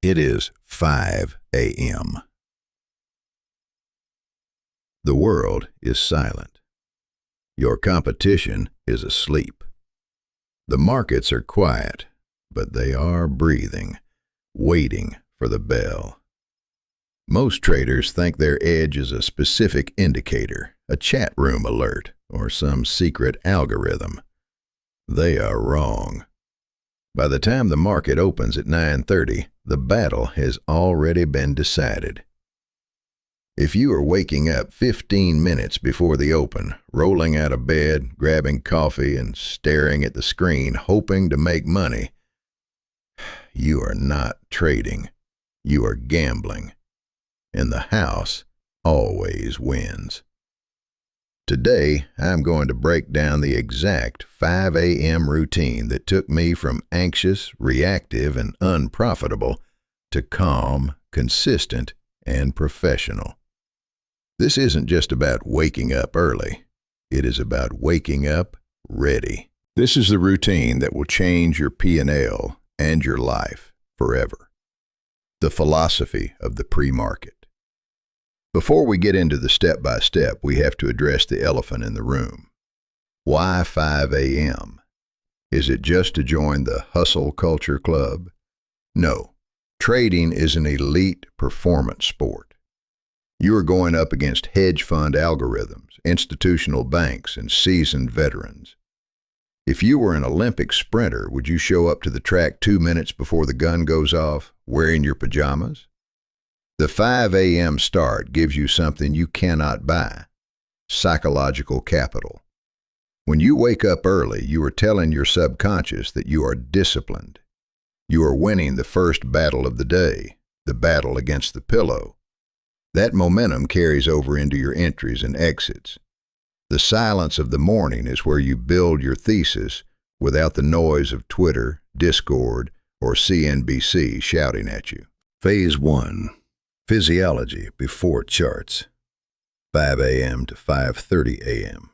It is 5 a.m. The world is silent. Your competition is asleep. The markets are quiet, but they are breathing, waiting for the bell. Most traders think their edge is a specific indicator, a chat room alert, or some secret algorithm. They are wrong. By the time the market opens at 9:30, the battle has already been decided. If you are waking up 15 minutes before the open, rolling out of bed, grabbing coffee, and staring at the screen, hoping to make money, you are not trading. You are gambling. And the house always wins. Today, I'm going to break down the exact 5 a.m. routine that took me from anxious, reactive, and unprofitable to calm, consistent, and professional. This isn't just about waking up early. It is about waking up ready. This is the routine that will change your P&L and your life forever. The philosophy of the pre-market. Before we get into the step-by-step, we have to address the elephant in the room. Why 5 a.m.? Is it just to join the hustle culture club? No. Trading is an elite performance sport. You are going up against hedge fund algorithms, institutional banks, and seasoned veterans. If you were an Olympic sprinter, would you show up to the track 2 minutes before the gun goes off, wearing your pajamas? The 5 a.m. start gives you something you cannot buy: psychological capital. When you wake up early, you are telling your subconscious that you are disciplined. You are winning the first battle of the day, the battle against the pillow. That momentum carries over into your entries and exits. The silence of the morning is where you build your thesis without the noise of Twitter, Discord, or CNBC shouting at you. Phase 1. Physiology before charts. 5 a.m. to 5:30 a.m.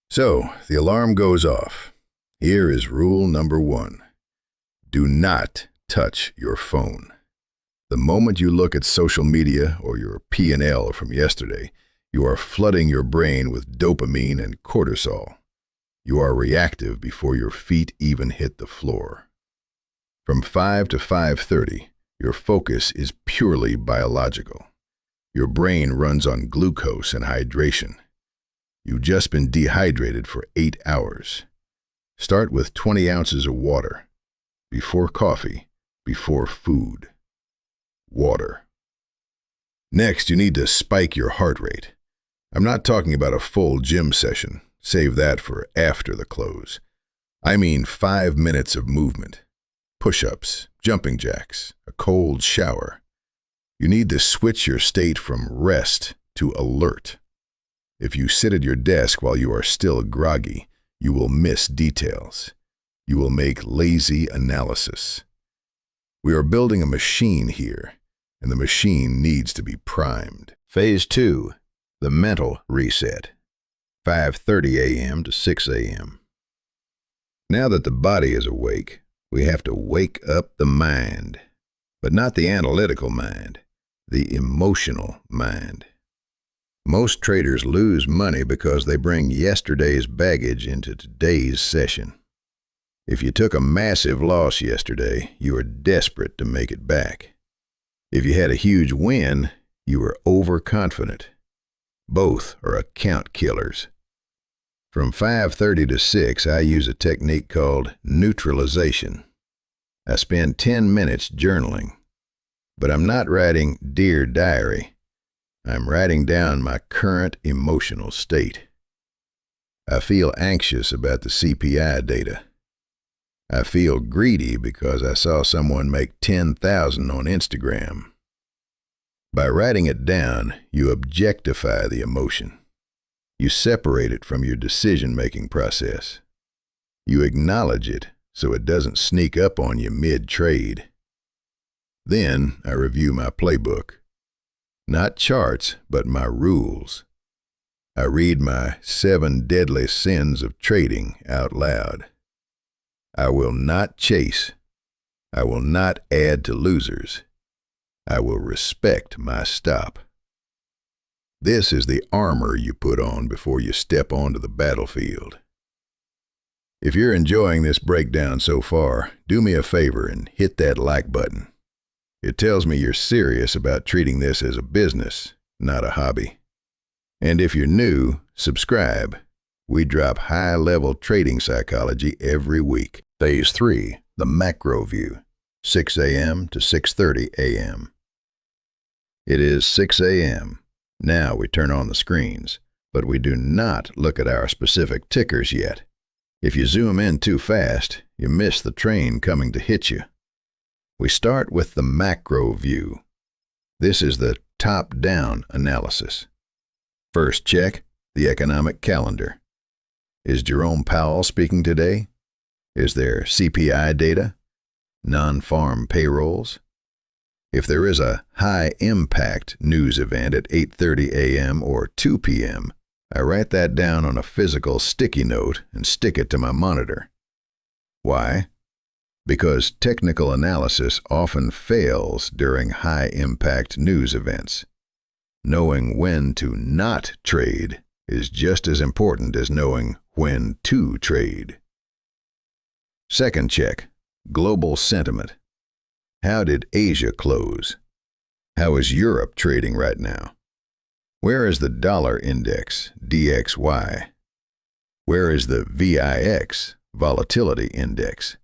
So, the alarm goes off. Here is rule number 1. Do not touch your phone. The moment you look at social media or your P&L from yesterday, you are flooding your brain with dopamine and cortisol. You are reactive before your feet even hit the floor. From 5 to 5:30, your focus is purely biological. Your brain runs on glucose and hydration. You've just been dehydrated for 8 hours. Start with 20 ounces of water. Before coffee, before food. Water. Next, you need to spike your heart rate. I'm not talking about a full gym session. Save that for after the close. I mean 5 minutes of movement. Push-ups, jumping jacks, a cold shower. You need to switch your state from rest to alert. If you sit at your desk while you are still groggy, you will miss details. You will make lazy analysis. We are building a machine here, and the machine needs to be primed. Phase 2, the mental reset. 5:30 a.m. to 6 a.m. Now that the body is awake, we have to wake up the mind, but not the analytical mind, the emotional mind. Most traders lose money because they bring yesterday's baggage into today's session. If you took a massive loss yesterday, you are desperate to make it back. If you had a huge win, you are overconfident. Both are account killers. From 5:30 to 6, I use a technique called neutralization. I spend 10 minutes journaling, but I'm not writing Dear Diary. I'm writing down my current emotional state. I feel anxious about the CPI data. I feel greedy because I saw someone make $10,000 on Instagram. By writing it down, you objectify the emotion. You separate it from your decision-making process. You acknowledge it so it doesn't sneak up on you mid-trade. Then I review my playbook. Not charts, but my rules. I read my 7 deadly sins of trading out loud. I will not chase. I will not add to losers. I will respect my stop. This is the armor you put on before you step onto the battlefield. If you're enjoying this breakdown so far, do me a favor and hit that like button. It tells me you're serious about treating this as a business, not a hobby. And if you're new, subscribe. We drop high-level trading psychology every week. Phase 3, the macro view, 6 a.m. to 6:30 a.m. It is 6 a.m. Now we turn on the screens, but we do not look at our specific tickers yet. If you zoom in too fast, you miss the train coming to hit you. We start with the macro view. This is the top-down analysis. First check, the economic calendar. Is Jerome Powell speaking today? Is there CPI data? Non-farm payrolls? If there is a high-impact news event at 8:30 a.m. or 2 p.m., I write that down on a physical sticky note and stick it to my monitor. Why? Because technical analysis often fails during high-impact news events. Knowing when to not trade is just as important as knowing when to trade. Second check, global sentiment. How did Asia close? How is Europe trading right now? Where is the dollar index, DXY? Where is the VIX, volatility index?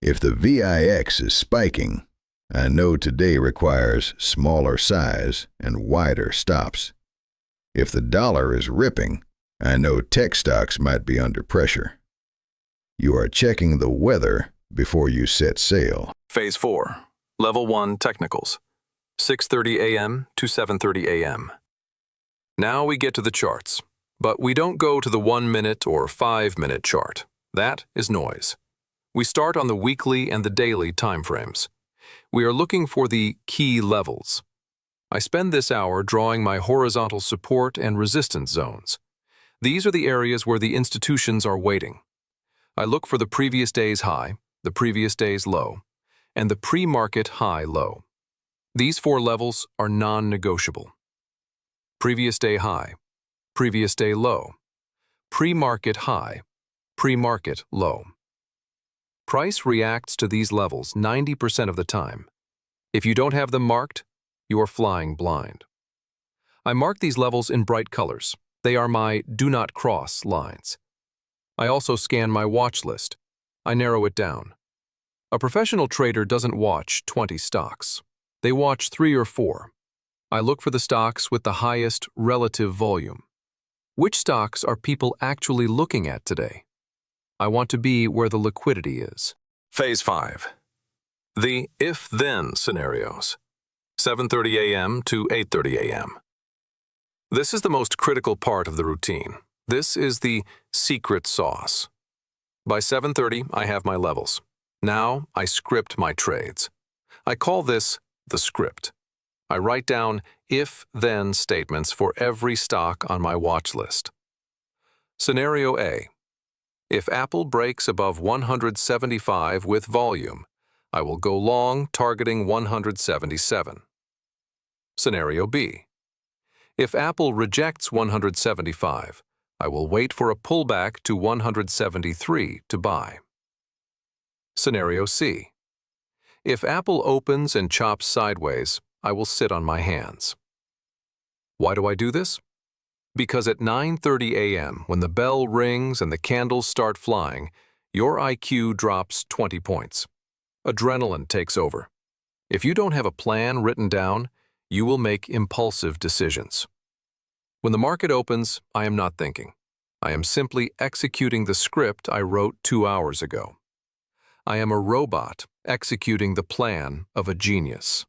If the VIX is spiking, I know today requires smaller size and wider stops. If the dollar is ripping, I know tech stocks might be under pressure. You are checking the weather before you set sail. Phase 4, Level 1 Technicals, 6:30 a.m. to 7:30 a.m. Now we get to the charts, but we don't go to the 1-minute or 5-minute chart. That is noise. We start on the weekly and the daily timeframes. We are looking for the key levels. I spend this hour drawing my horizontal support and resistance zones. These are the areas where the institutions are waiting. I look for the previous day's high, the previous day's low, and the pre-market high-low. These 4 levels are non-negotiable. Previous day high, previous day low, pre-market high, pre-market low. Price reacts to these levels 90% of the time. If you don't have them marked, you are flying blind. I mark these levels in bright colors. They are my do not cross lines. I also scan my watch list. I narrow it down. A professional trader doesn't watch 20 stocks. They watch 3 or 4. I look for the stocks with the highest relative volume. Which stocks are people actually looking at today? I want to be where the liquidity is. Phase 5. The if-then scenarios, 7:30 a.m. to 8:30 a.m. This is the most critical part of the routine. This is the secret sauce. By 7:30, I have my levels. Now, I script my trades. I call this the script. I write down if-then statements for every stock on my watch list. Scenario A. If Apple breaks above 175 with volume, I will go long targeting 177. Scenario B. If Apple rejects 175, I will wait for a pullback to 173 to buy. Scenario C. If Apple opens and chops sideways, I will sit on my hands. Why do I do this? Because at 9:30 a.m., when the bell rings and the candles start flying, your IQ drops 20 points. Adrenaline takes over. If you don't have a plan written down, you will make impulsive decisions. When the market opens, I am not thinking. I am simply executing the script I wrote 2 hours ago. I am a robot executing the plan of a genius.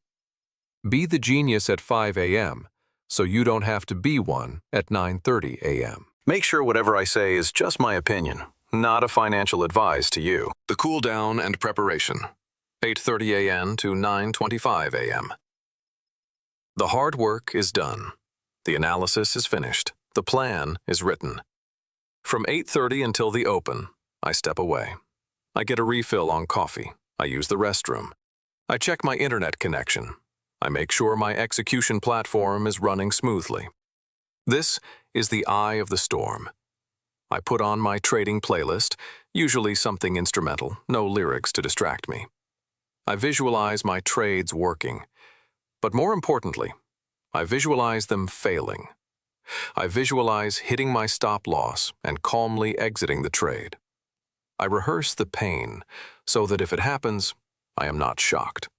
Be the genius at 5 a.m., so you don't have to be one at 9:30 a.m. Make sure whatever I say is just my opinion, not a financial advice to you. The cool down and preparation, 8:30 a.m. to 9:25 a.m. The hard work is done. The analysis is finished. The plan is written. From 8:30 until the open, I step away. I get a refill on coffee. I use the restroom. I check my internet connection. I make sure my execution platform is running smoothly. This is the eye of the storm. I put on my trading playlist, usually something instrumental, no lyrics to distract me. I visualize my trades working. But more importantly, I visualize them failing. I visualize hitting my stop loss and calmly exiting the trade. I rehearse the pain so that if it happens, I am not shocked.